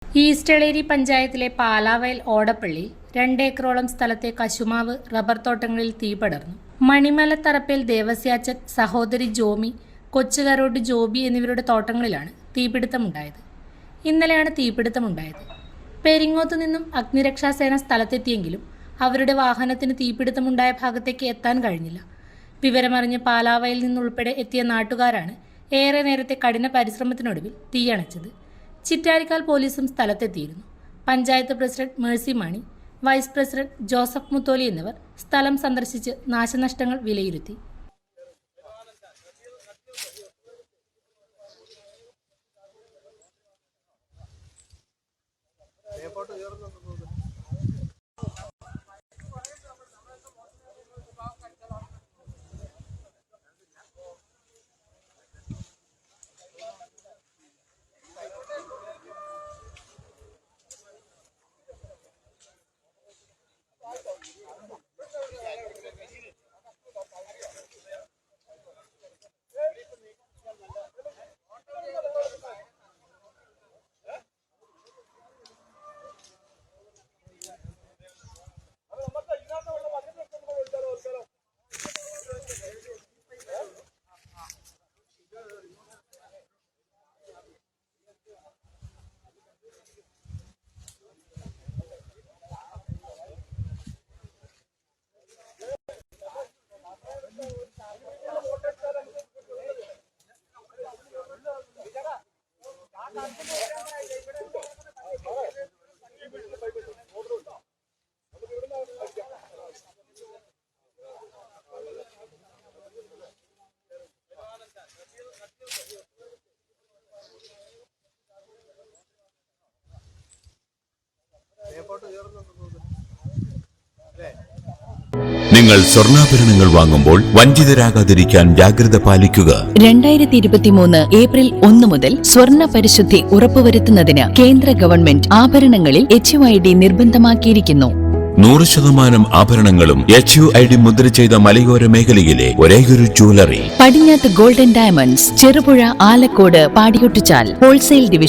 ഈസ്റ്റളേരി പഞ്ചായത്തിലെ പാലാവയൽ ഓടപ്പള്ളി 2 ഏക്കറോളം സ്ഥലത്തെ കശുമാവ് റബ്ബർ തോട്ടങ്ങളിൽ തീപടർന്നു. മണിമലത്തറപ്പേൽ ദേവസ്യാച്ചൻ, സഹോദരി ജോമി, കൊച്ചുകരോട് ജോബി എന്നിവരുടെ തോട്ടങ്ങളിലാണ് തീപിടുത്തമുണ്ടായത്. ഇന്നലെയാണ് തീപിടുത്തമുണ്ടായത്. പെരിങ്ങോത്തു നിന്നും അഗ്നിരക്ഷാസേന സ്ഥലത്തെത്തിയെങ്കിലും അവരുടെ വാഹനത്തിന് തീപിടുത്തമുണ്ടായ ഭാഗത്തേക്ക് എത്താൻ കഴിഞ്ഞില്ല. വിവരമറിഞ്ഞ് പാലാവയിൽ നിന്നുൾപ്പെടെ എത്തിയ നാട്ടുകാരാണ് ഏറെ നേരത്തെ കഠിന പരിശ്രമത്തിനൊടുവിൽ തീയണച്ചത്. ചിറ്റാരിക്കാൽ പോലീസും സ്ഥലത്തെത്തിയിരുന്നു. Panchayat president Mercy Mani, vice president Joseph Mutholi എന്നിവർ സ്ഥലം സന്ദർശിച്ച് നാശനഷ്ടങ്ങൾ വിലയിരുത്തി. നിങ്ങൾ സ്വർണ്ണാഭരണങ്ങൾ വാങ്ങുമ്പോൾ വഞ്ചിതരാകാതിരിക്കാൻ ജാഗ്രത പാലിക്കുക. 2023 ഏപ്രിൽ 1 മുതൽ സ്വർണ്ണ പരിശുദ്ധി ഉറപ്പുവരുത്തുന്നതിന് കേന്ദ്ര ഗവൺമെന്റ് ആഭരണങ്ങളിൽ HUID നിർബന്ധമാക്കിയിരിക്കുന്നു. 100% ആഭരണങ്ങളും HUID മുദ്ര ചെയ്ത മലയോര മേഖലയിലെ ഒരേയൊരു ജ്വല്ലറി പടിഞ്ഞാത്ത് ഗോൾഡൻ ഡയമണ്ട്സ്, ചെറുപുഴ, ആലക്കോട്, പാടിയൊട്ടിച്ചാൽ ഹോൾസെയിൽ ഡിവിഷൻ.